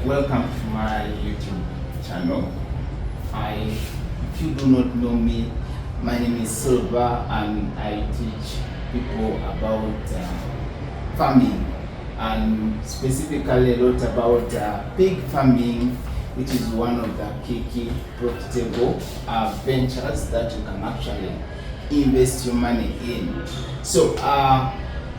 Welcome to my YouTube channel. If you do not know me, my name is Silva, and I teach people about farming, and specifically a lot about pig farming, which is one of the key profitable ventures that you can actually invest your money in. So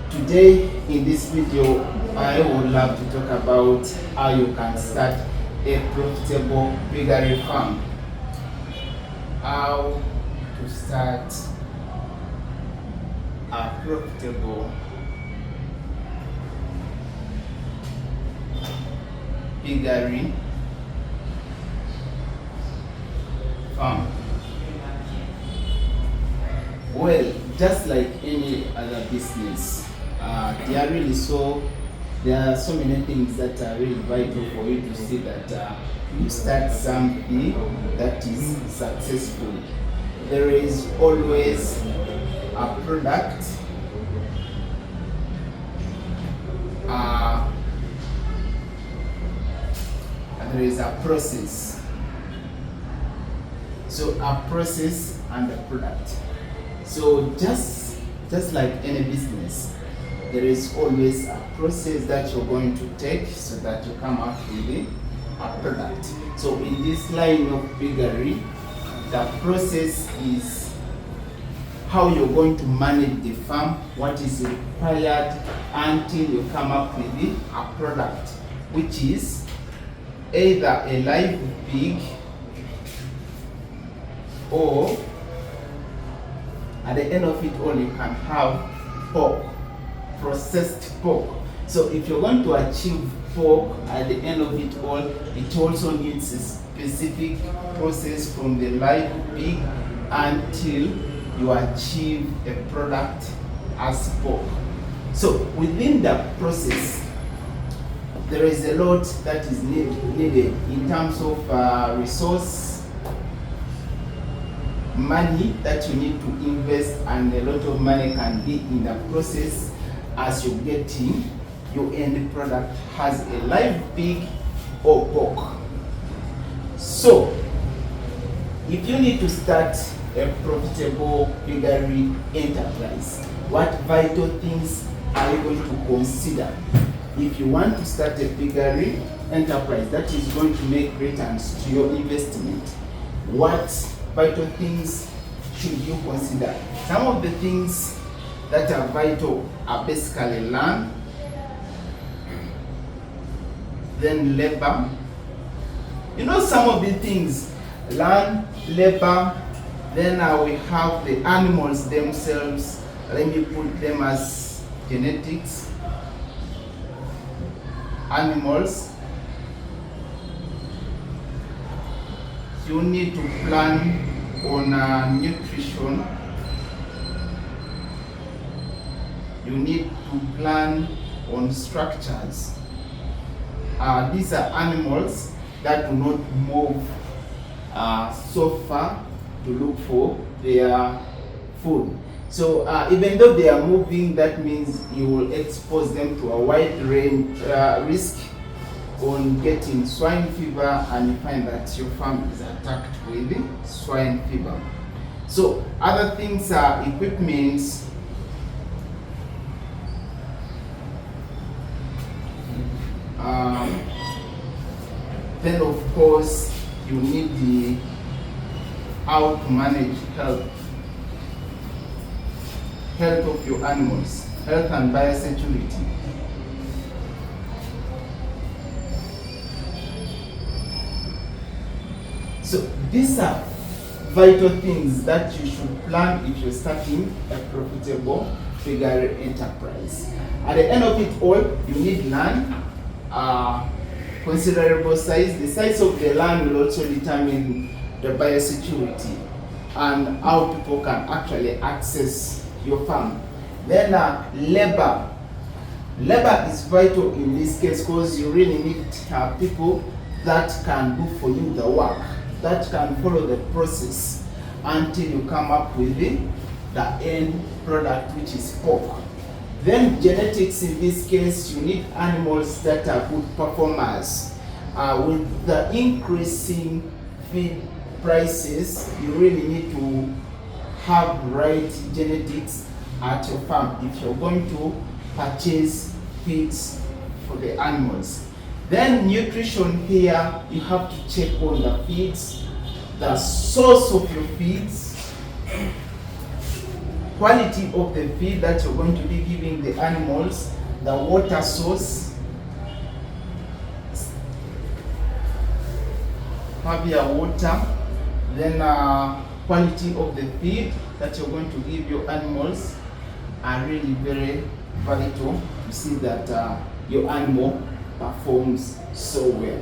today in this video, I would love to talk about how you can start a profitable piggery farm. How to start a profitable piggery farm. Well, just like any other business, there are so many things that are really vital for you to see that you start something that is successful. There is always a product, and there is a process. So a process and a product. So just like any business, there is always a process that you're going to take so that you come up with a product. So in this line of piggery, the process is how you're going to manage the farm, what is required until you come up with a product, which is either a live pig or at the end of it all you can have pork, processed pork. So if you're going to achieve pork at the end of it all, it also needs a specific process from the live pig until you achieve a product as pork. So within the process, there is a lot that is needed in terms of resource, money that you need to invest, and a lot of money can be in the process as you're getting your end product has a live pig or pork. So if you need to start a profitable piggery enterprise, what vital things are you going to consider if you want to start a piggery enterprise that is going to make returns to your investment? What vital things should you consider? Some of the things that are vital are basically land, then labor. You know, some of the things, land, labor, then we have the animals themselves. Let me put them as genetics, animals. You need to plan on nutrition. You need to plan on structures. These are animals that do not move so far to look for their food. So even though they are moving, that means you will expose them to a wide range risk on getting swine fever, and you find that your farm is attacked with swine fever. So other things are equipment, then of course you need the how to manage health of your animals, health and biosecurity. So these are vital things that you should plan if you're starting a profitable piggery enterprise. At the end of it all, you need land, considerable size. The size of the land will also determine the biosecurity and how people can actually access your farm. Then labor. Labor is vital in this case because you really need people that can do for you the work, that can follow the process until you come up with the end product, which is pork. Then genetics, in this case, you need animals that are good performers. With the increasing feed prices, you really need to have right genetics at your farm if you're going to purchase feeds for the animals. Then nutrition, here you have to check on the feeds, the source of your feeds, quality of the feed that you're going to be giving the animals, the water source, have your water, then quality of the feed that you're going to give your animals are really very vital to see that your animal performs so well.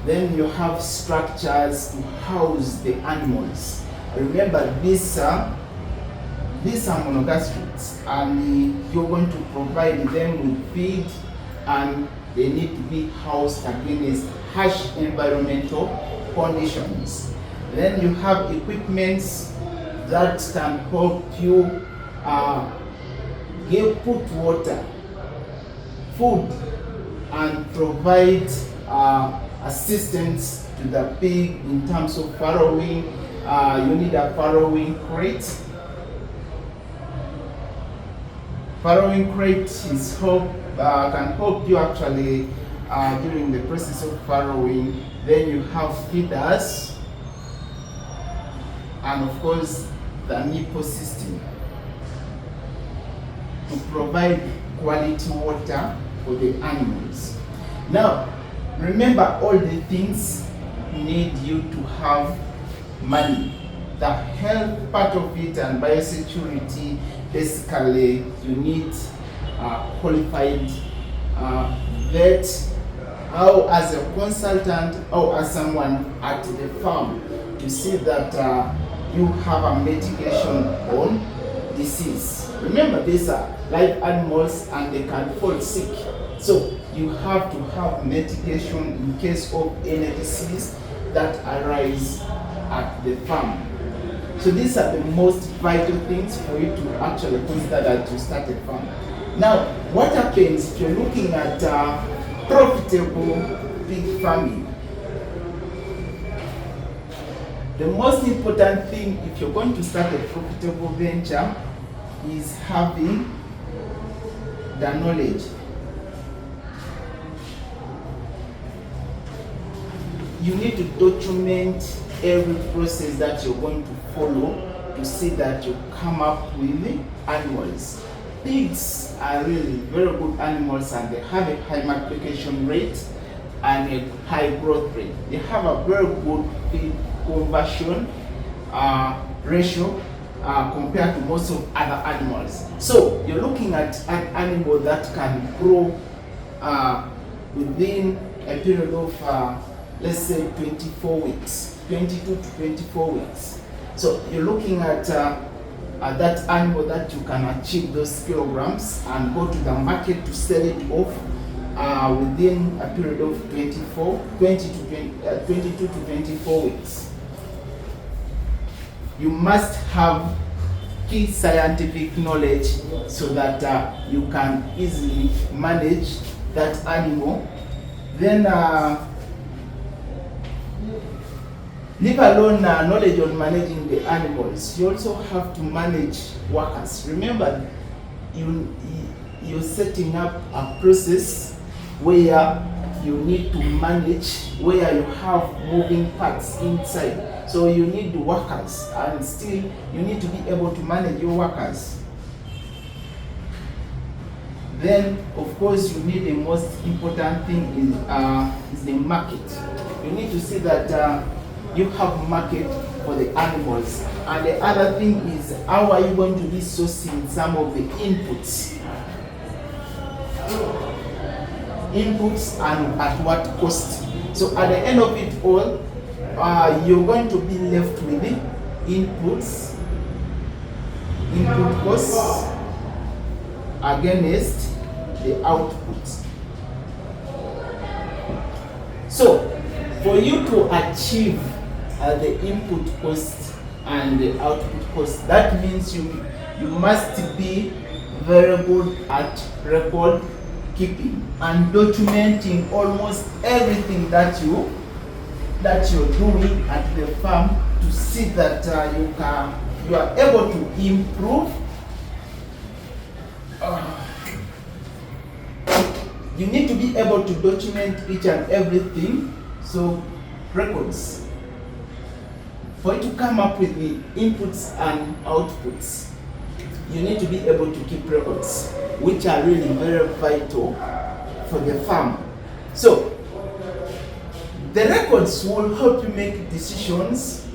Then you have structures to house the animals. Remember, these are monogastrics, and you're going to provide them with feed, and they need to be housed against harsh environmental conditions. Then you have equipments that can help you put water, food, and provide assistance to the pig in terms of farrowing. You need a farrowing crate. Farrowing crate can help you actually during the process of farrowing. Then you have feeders, and of course the nipple system to provide quality water for the animals. Now, remember, all the things need you to have money. The health part of it and biosecurity, basically you need qualified vet, or as a consultant, or as someone at the farm, to see that you have a mitigation on disease. Remember, these are live animals and they can fall sick. So you have to have mitigation in case of any disease that arise at the farm. So these are the most vital things for you to actually consider that you start a farm. Now, what happens if you're looking at profitable pig farming? The most important thing if you're going to start a profitable venture is having the knowledge. You need to document every process that you're going to follow to see that you come up with animals. Pigs are really very good animals, and they have a high multiplication rate and a high growth rate. They have a very good feed conversion ratio compared to most of other animals. So you're looking at an animal that can grow within a period of let's say 24 weeks, 22 to 24 weeks. So you're looking at that animal that you can achieve those kilograms and go to the market to sell it off within a period of 22 to 24 weeks. You must have key scientific knowledge so that you can easily manage that animal. Then leave alone knowledge on managing the animals, you also have to manage workers. Remember, you're setting up a process where you need to manage, where you have moving parts inside. So you need the workers, and still you need to be able to manage your workers. Then, of course, you need the most important thing is the market. You need to see that you have market for the animals. And the other thing is, how are you going to be sourcing some of the inputs? Inputs, and at what cost? So at the end of it all, you're going to be left with the inputs, input costs against the output. So for you to achieve the input cost and the output cost, that means you must be very good at record keeping and documenting almost everything that you're doing at the farm to see that you are able to improve. You need to be able to document each and everything. So records, for you to come up with the inputs and outputs, you need to be able to keep records, which are really very vital for the farm. So the records will help you make decisions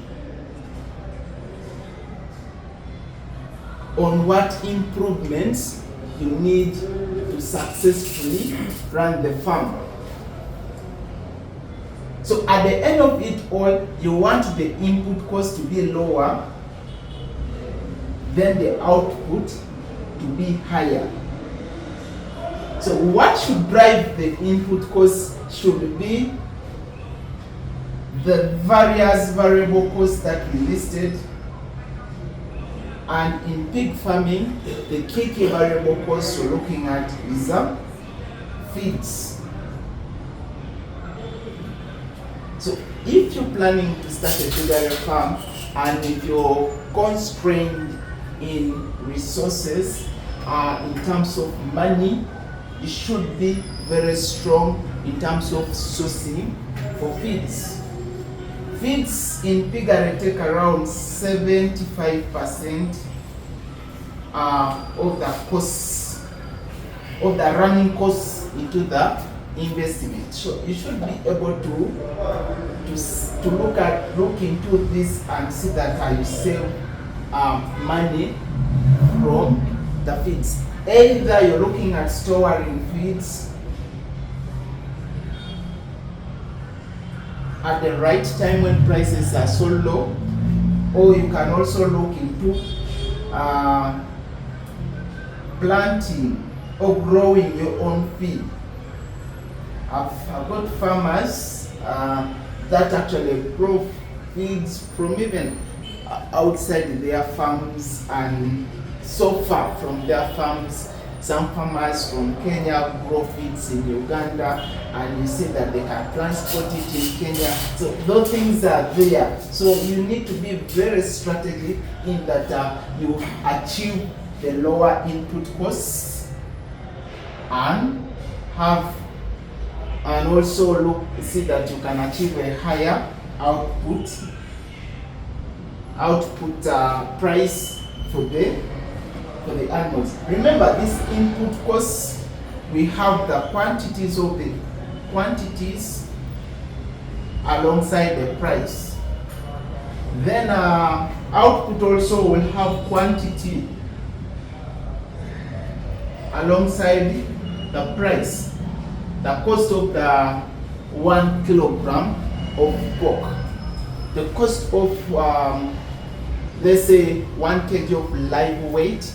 on what improvements you need to successfully run the farm. So at the end of it all, you want the input cost to be lower than the output to be higher. So what should drive the input cost should be the various variable costs that we listed. And in pig farming, the key variable costs you're looking at is feeds. So if you're planning to start a piggery farm and if you're constrained in resources, in terms of money, you should be very strong in terms of sourcing for feeds. Feeds in piggery take around 75% of the costs, of the running costs into the investment. So you should be able to look into this and see that you save money from the feeds. Either you're looking at storing feeds at the right time when prices are so low, or you can also look into planting or growing your own feed. I've got farmers that actually grow feeds from even outside their farms and so far from their farms. Some farmers from Kenya grow feeds in Uganda, and you see that they can transport it in Kenya. So those things are there. So you need to be very strategic in that you achieve the lower input costs and also see that you can achieve a higher output price for the animals. Remember, these input costs, we have the quantities of the quantities alongside the price. Then output also will have quantity alongside the price. The cost of the 1 kilogram of pork, the cost of let's say 1 kg of live weight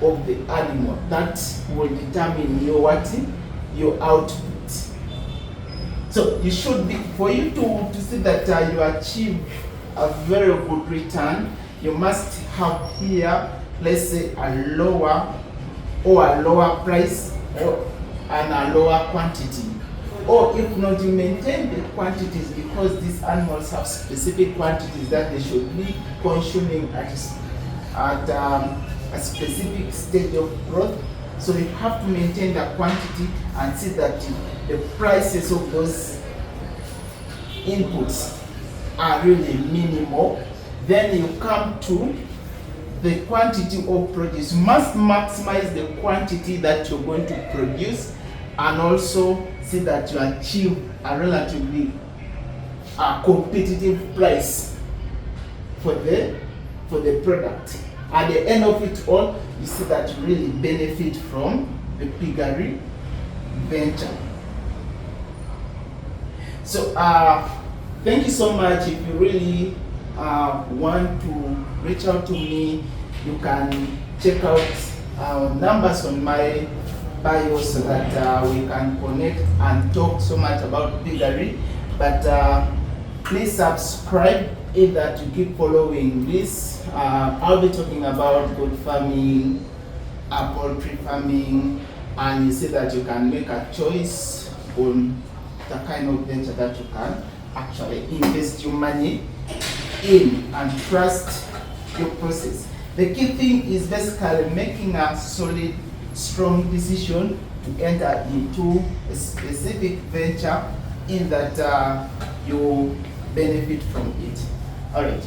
of the animal, that will determine your output. So you should be, for you to see that you achieve a very good return, you must have here, let's say, a lower price and a lower quantity. Or if not, you maintain the quantities because these animals have specific quantities that they should be consuming at a specific stage of growth. So you have to maintain the quantity and see that the prices of those inputs are really minimal. Then you come to the quantity of produce. You must maximize the quantity that you're going to produce and also see that you achieve a relatively competitive price for the product. At the end of it all, you see that you really benefit from the piggery venture. So thank you so much. If you really want to reach out to me, you can check out numbers on my bio so that we can connect and talk so much about piggery. But please subscribe either to keep following this. I'll be talking about goat farming, poultry farming, and you see that you can make a choice on the kind of venture that you can actually invest your money in and trust your process. The key thing is basically making a solid, strong decision to enter into a specific venture in that you benefit from it. All right.